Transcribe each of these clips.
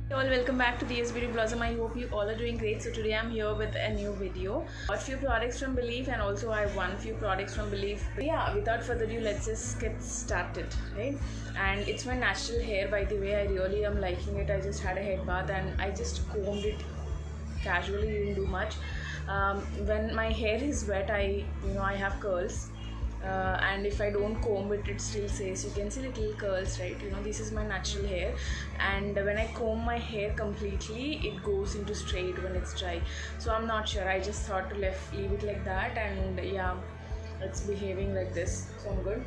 Hey all, welcome back to the Beauty Blossom. I hope you all are doing great. So today I'm here with a new video. Got few products from Belief and also I won few products from Belief. Yeah, without further ado, let's just get started, right? And it's my natural hair, by the way. I really am liking it. I just had a head bath and I just combed it casually, didn't do much. When my hair is wet, I have curls. And if I don't comb it, it still says, you can see little curls, right? This is my natural hair, and when I comb my hair completely, it goes into straight when it's dry. So I'm not sure, I just thought to leave it like that, and yeah, it's behaving like this, so I'm good.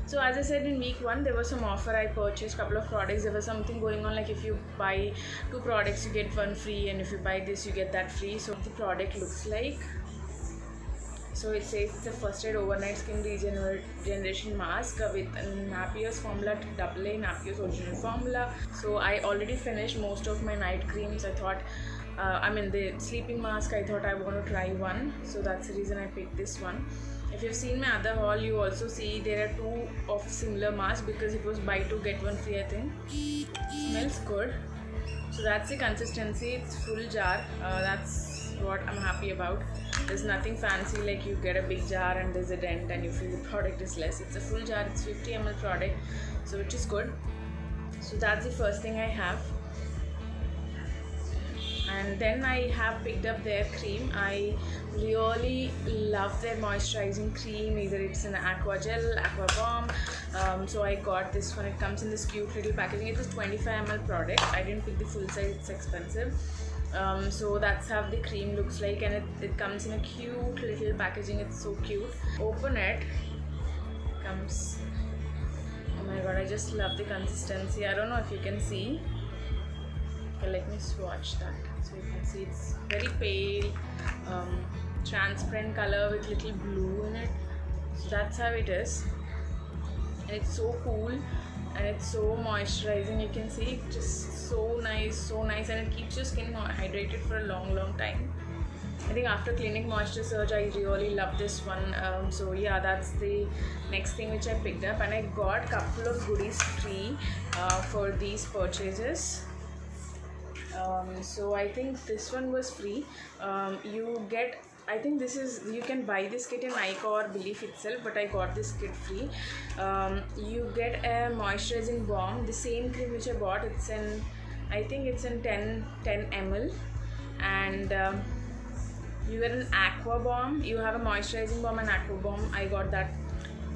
So as I said, in week 1 there was some offer. I purchased a couple of products. There was something going on, like if you buy 2 products you get 1 free, and if you buy this you get that free. So the product looks like, so it says it's a first aid overnight skin regeneration mask with Napier's formula, AA Napier's original formula. So I already finished most of my night creams. I thought, the sleeping mask, I thought I want to try one. So that's the reason I picked this one. If you've seen my other haul, you also see there are 2 of similar masks because it was buy 2 get 1 free, I think. Smells good. So that's the consistency. It's full jar. That's what I'm happy about. There's nothing fancy like you get a big jar and there's a dent and you feel the product is less. It's a full jar. It's 50 ml product, so which is good. So that's the first thing I have. And then I have picked up their cream. I really love their moisturizing cream. Either it's an aqua gel, aqua bomb. So I got this one. It comes in this cute little packaging. It is 25 ml product. I didn't pick the full size, it's expensive. So that's how the cream looks like, and it comes in a cute little packaging. It's so cute. Open it. Comes. Oh my god, I just love the consistency. I don't know if you can see. Okay, let me swatch that. So you can see it's very pale, transparent color with little blue in it. So that's how it is. And it's so cool. And it's so moisturizing. You can see it's just so nice, and it keeps your skin hydrated for a long time. I think after Clinic Moisture Surge, I really love this one. So yeah, that's the next thing which I picked up, and I got a couple of goodies free for these purchases. So I think this one was free. You get, I think this is, you can buy this kit in Nykaa or Belief itself, but I got this kit free. You get a moisturizing balm, the same cream which I bought. It's in, I think it's in 10 ml, and you get an aqua bomb. You have a moisturizing balm and aqua bomb. I got that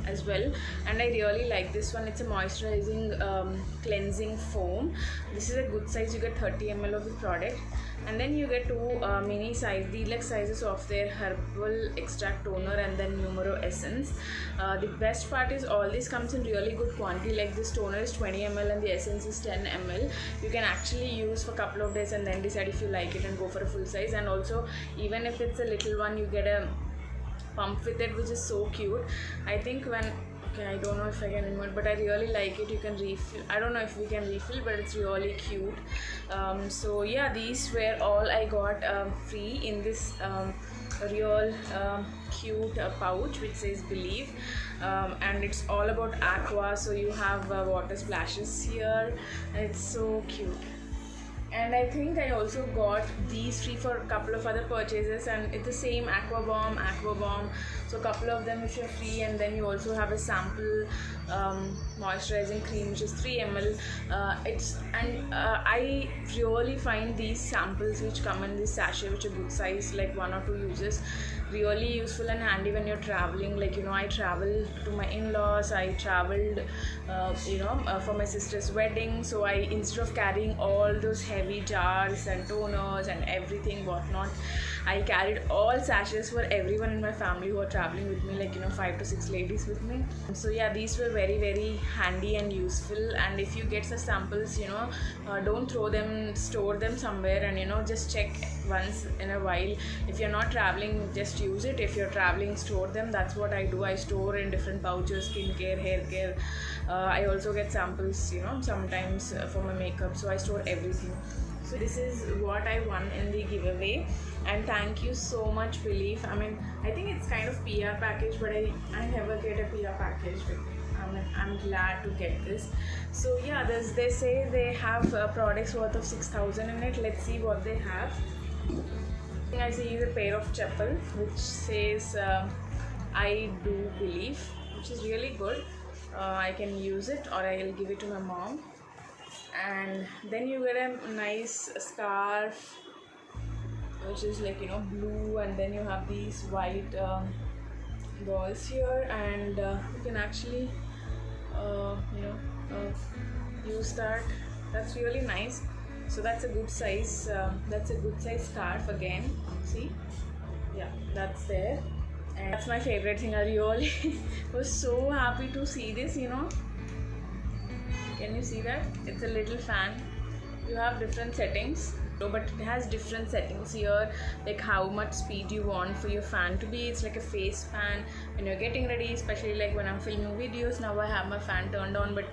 as well, and I really like this one. It's a moisturizing cleansing foam. This is a good size. You get 30 ml of the product, and then you get 2 mini size deluxe sizes of their herbal extract toner and then numero essence. The best part is all this comes in really good quantity. Like this toner is 20 ml and the essence is 10 ml. You can actually use for a couple of days and then decide if you like it and go for a full size. And also, even if it's a little one, you get a pump with it, which is so cute. I think I don't know if I can remove it, but I really like it. You can refill. I don't know if we can refill, but it's really cute. So yeah, these were all I got free in this real cute pouch which says Believe, and it's all about aqua. So you have water splashes here, and it's so cute. And I think I also got these free for a couple of other purchases, and it's the same aqua bomb. So a couple of them which are free, and then you also have a sample moisturizing cream which is 3 ml. I really find these samples which come in this sachet, which are good size, like 1 or 2 uses, really useful and handy when you're traveling. Like I traveled to my in-laws. I traveled for my sister's wedding. So I, instead of carrying all those heavy jars and toners and everything whatnot, I carried all sachets for everyone in my family who are traveling with me, like 5 to 6 ladies with me. So yeah, these were very handy and useful. And if you get such samples, don't throw them, store them somewhere, and just check once in a while. If you're not traveling, just use it. If you're traveling, store them. That's what I do. I store in different pouches, skincare, hair care. I also get samples, sometimes for my makeup. So I store everything. So this is what I won in the giveaway, and thank you so much, Belief. I think it's kind of PR package, but I never get a PR package. I'm glad to get this. So yeah, they say they have products worth of 6,000 in it. Let's see what they have. I see is a pair of chappal which says I do believe, which is really good. I can use it or I'll give it to my mom. And then you get a nice scarf which is like, you know, blue, and then you have these white balls here, and you can actually use that. That's really nice. So that's a good size scarf again. See, yeah, that's there. And that's my favorite thing. I really was so happy to see this, you know. Can you see that? It's a little fan. You have different settings, but it has different settings here, like how much speed you want for your fan to be. It's like a face fan when you're getting ready, especially like when I'm filming videos. Now I have my fan turned on, but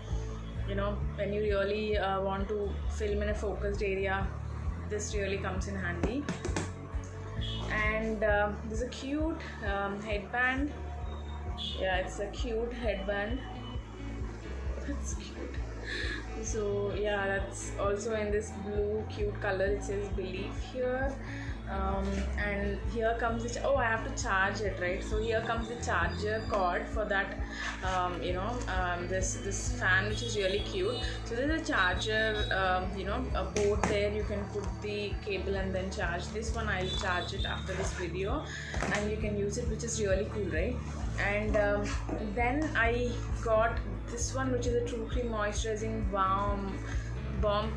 you know, when you really want to film in a focused area, this really comes in handy. And there's a cute headband. Yeah, it's a cute headband. That's cute. So yeah, that's also in this blue cute color. It says belief here. And here comes the I have to charge it, right? So here comes the charger cord for that this fan, which is really cute. So there's a charger a port there. You can put the cable and then charge. This one I'll charge it after this video, and you can use it, which is really cool, right? And then I got this one, which is a True Cream moisturizing balm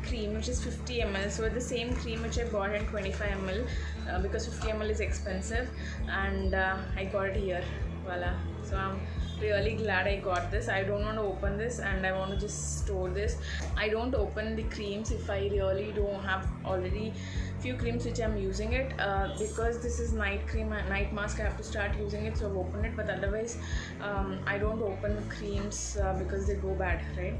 cream, which is 50 ml. So the same cream which I bought in 25 ml because 50 ml is expensive, and I got it here. Voila. So I'm really glad I got this. I don't want to open this, and I want to just store this. I don't open the creams if I really don't have already few creams which I'm using it, because this is night cream and night mask. I have to start using it, so I've opened it. But otherwise I don't open creams because they go bad, right?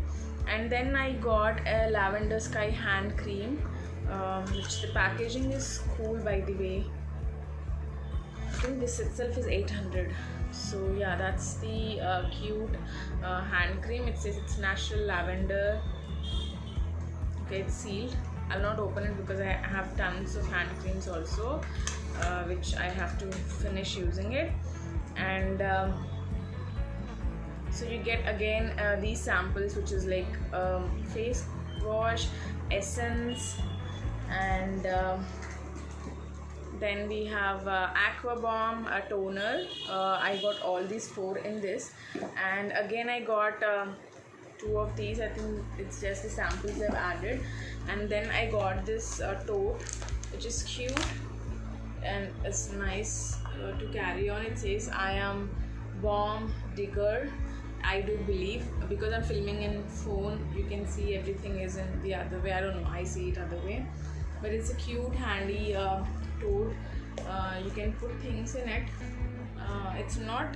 And then I got a lavender sky hand cream, which the packaging is cool, by the way. I think this itself is 800. So yeah, that's the cute hand cream. It says it's natural lavender. Okay, it's sealed. I'll not open it because I have tons of hand creams also, which I have to finish using it. And so you get again these samples, which is like face wash, essence, and then we have aqua bomb, a toner. I got all these 4 in this, and again I got 2 of these. I think it's just the samples I've added. And then I got this tote, which is cute and it's nice to carry on. It says I am bomb digger, I do believe. Because I'm filming in phone, you can see everything is in the other way. I don't know, I see it other way, but it's a cute handy tote. You can put things in it. It's not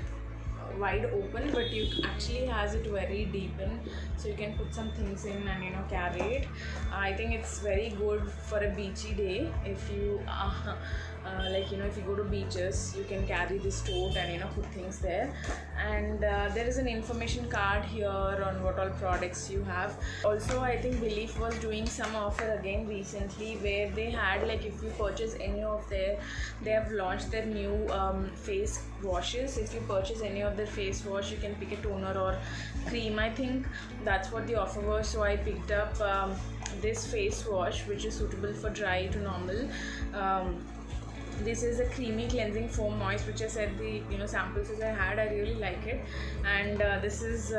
wide open, but you actually has it very deep in, so you can put some things in and carry it. I think it's very good for a beachy day. If you if you go to beaches, you can carry this tote and put things there. And there is an information card here on what all products you have. Also, I think Belief was doing some offer again recently, where they had, like, if you purchase any of they have launched their new face washes. If you purchase any of their face wash, you can pick a toner or cream. I think that's what the offer was. So I picked up this face wash, which is suitable for dry to normal. This is a creamy cleansing foam moist, which I said the samples I had, I really like it. And this is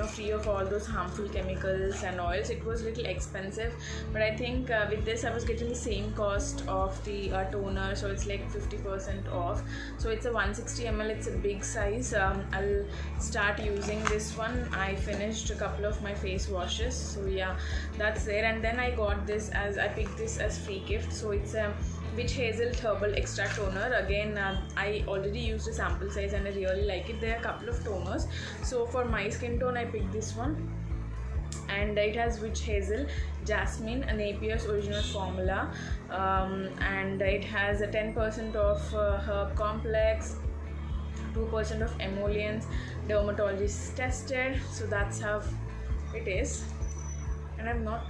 free of all those harmful chemicals and oils. It was little expensive, but I think with this I was getting the same cost of the toner, so it's like 50% off. So it's a 160 ml. It's a big size. I'll start using this one. I finished a couple of my face washes, so yeah, that's there. And then I got this I picked this as free gift. So it's a Witch Hazel Herbal Extra Toner. Again, I already used a sample size and I really like it. There are a couple of toners. So for my skin tone, I picked this one. And it has Witch Hazel, Jasmine, Napier's original formula. And it has a 10% of herb complex, 2% of emollients, dermatologist tested. So that's how it is, and I'm not,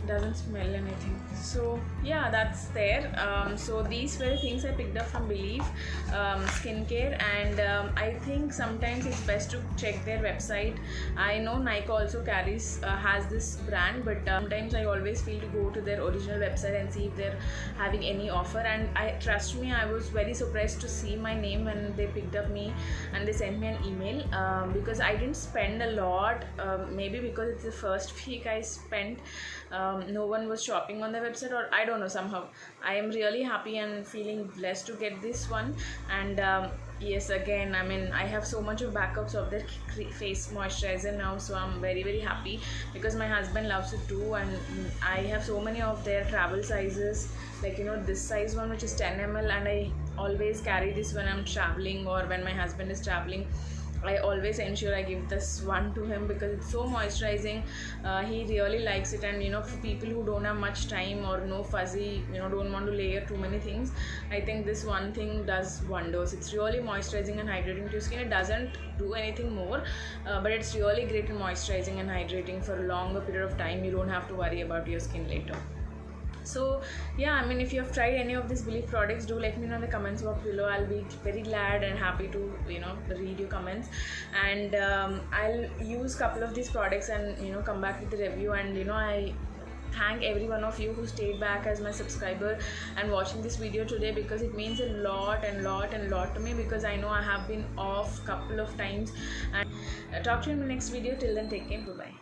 doesn't smell anything. So yeah, that's there. So these were things I picked up from Belief Skincare, and I think sometimes it's best to check their website. I know Nike also carries has this brand, but sometimes I always feel to go to their original website and see if they're having any offer. And I, trust me, I was very surprised to see my name when they picked up me and they sent me an email, because I didn't spend a lot, maybe because it's the first week I spent. No one was shopping on the website, or I don't know, somehow I am really happy and feeling blessed to get this one. And yes, again, I mean, I have so much of backups of their face moisturizer now, so I'm very very happy because my husband loves it too. And I have so many of their travel sizes, like, you know, this size one which is 10 ml, and I always carry this when I'm traveling or when my husband is traveling. I always ensure I give this one to him because it's so moisturizing. He really likes it, and you know, for people who don't have much time or no fuzzy, you know, don't want to layer too many things, I think this one thing does wonders. It's really moisturizing and hydrating to your skin. It doesn't do anything more, but it's really great in moisturizing and hydrating for a longer period of time. You don't have to worry about your skin later. So yeah, I mean, if you have tried any of these Belief products, do let me know in the comments box below. I'll be very glad and happy to, you know, read your comments. And I'll use a couple of these products and, you know, come back with the review. And you know, I thank every one of you who stayed back as my subscriber and watching this video today, because it means a lot to me, because I know I have been off couple of times. And talk to you in the next video. Till then, take care. Bye bye.